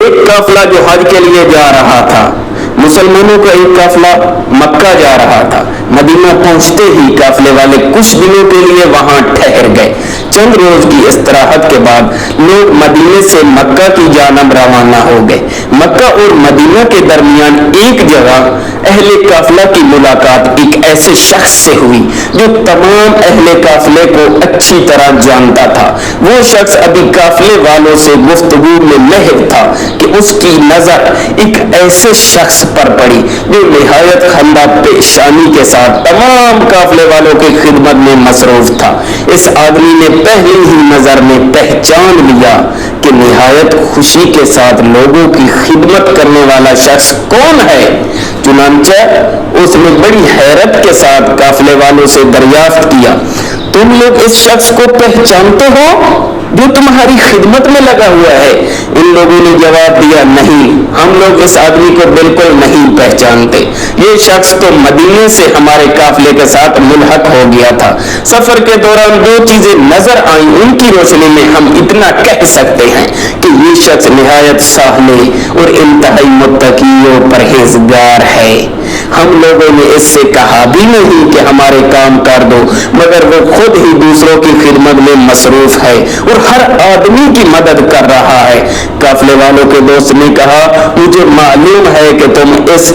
ایک قافلہ جو حج کے لیے جا رہا تھا، مسلمانوں کا ایک قافلہ مکہ جا رہا تھا۔ مدینہ پہنچتے ہی قافلے والے کچھ دنوں کے لیے وہاں ٹھہر گئے۔ چند روز کی استراحت کے بعد لوگ مدینے سے مکہ کی جانب روانہ ہو گئے۔ مکہ اور مدینہ کے درمیان ایک جگہ اہل قافلہ کی ملاقات ایک ایسے شخص سے ہوئی جو تمام اہل قافلے کو اچھی طرح جانتا تھا۔ وہ شخص ابھی قافلے والوں سے گفتگو میں محو تھا کہ اس کی نظر ایک ایسے شخص پر پڑی جو نہایت خندہ پیشانی کے ساتھ تمام قافلے والوں کی خدمت میں مصروف تھا۔ اس آدمی نے پہلی ہی نظر میں پہچان لیا کہ نہایت خوشی کے ساتھ لوگوں کی خدمت کرنے والا شخص کون ہے۔ چنانچہ اس نے بڑی حیرت کے ساتھ قافلے والوں سے دریافت کیا، تم لوگ اس شخص کو پہچانتے ہو جو تمہاری خدمت میں لگا ہوا ہے؟ ان لوگوں نے جواب دیا، نہیں، ہم لوگ اس آدمی کو بالکل نہیں پہچانتے۔ یہ شخص تو مدینے سے ہمارے قافلے کے ساتھ ملحق ہو گیا تھا۔ سفر کے دوران دو چیزیں نظر آئیں، ان کی روشنی میں ہم اتنا کہہ سکتے ہیں کہ یہ شخص نہایت صالح اور انتہائی متقی و پرہیزگار ہے۔ ہم لوگوں نے اس سے کہا بھی نہیں کہ ہمارے کام کر دو، مگر وہ خود ہی دوسروں کی خدمت میں مصروف ہے اور ہر آدمی کی مدد کر رہا ہے۔ قافلے والوں کے دوست نے کہا، مجھے معلوم ہے کہ تم اس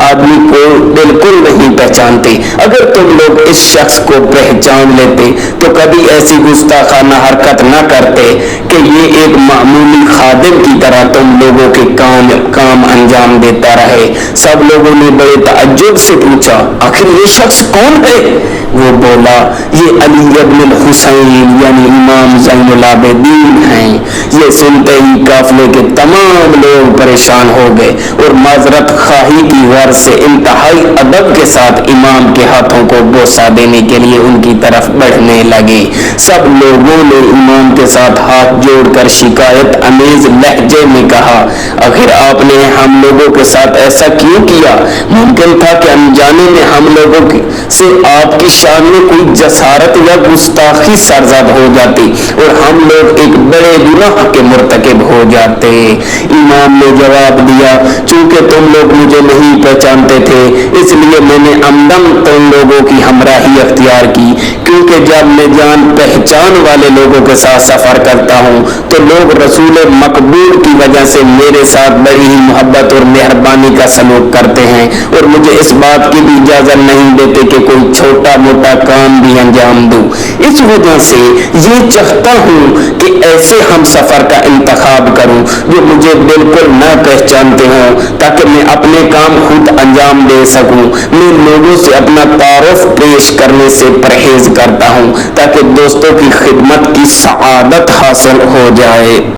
آدمی کو بالکل نہیں پہچانتے۔ اگر تم لوگ اس شخص کو پہچان لیتے تو کبھی ایسی گستاخانہ حرکت نہ کرتے کہ یہ ایک معمولی خادم کی طرح تم لوگوں کے کام انجام دیتا رہے۔ سب لوگوں نے بڑے تعجب سے پوچھا، آخر یہ شخص کون ہے؟ وہ بولا، یہ علی ابن الحسین یعنی امام زین العابدین ہیں۔ یہ سنتے ہی قافلے کے تمام لوگ پریشان ہو گئے اور معذرت خواہی کی غرض سے انتہائی ادب کے ساتھ امام کے ہاتھوں کو بوسہ دینے کے لیے ان کی طرف بڑھنے لگے۔ سب لوگوں نے امام کے ساتھ ہاتھ جوڑ کر شکایت امیز لہجے میں کہا، آخر آپ نے ہم لوگوں کے ساتھ ایسا کیوں کیا؟ ممکن تھا کہ انجانے میں ہم لوگوں سے آپ کی شان میں کوئی جسارت یا گستاخی سرزد ہو جاتی اور ہم لوگ ایک بڑے گناہ کے مرتکب ہو جاتے۔ امام نے جواب دیا، چونکہ تم لوگ مجھے نہیں پہچانتے تھے اس لیے میں نے عمدن تم لوگوں کی ہمراہی اختیار کی، کیونکہ جب میں جان پہچان والے لوگوں کے ساتھ سفر کرتا ہوں تو لوگ رسول مقبول کی وجہ سے میرے ساتھ بڑی ہی محبت اور مہربانی کا سلوک کرتے ہیں اور مجھے اس بات کی بھی اجازت نہیں دیتے کہ کوئی چھوٹا موٹا کام بھی انجام دوں۔ اس وجہ سے یہ چاہتا ہوں کہ ایسے ہم سفر کا انتخاب کروں جو مجھے بالکل نہ پہچانتے ہوں تاکہ میں اپنے کام خود انجام دے سکوں۔ میں لوگوں سے اپنا تعارف پیش کرنے سے پرہیز کرتا ہوں تاکہ دوستوں کی خدمت کی سعادت حاصل ہو جائے۔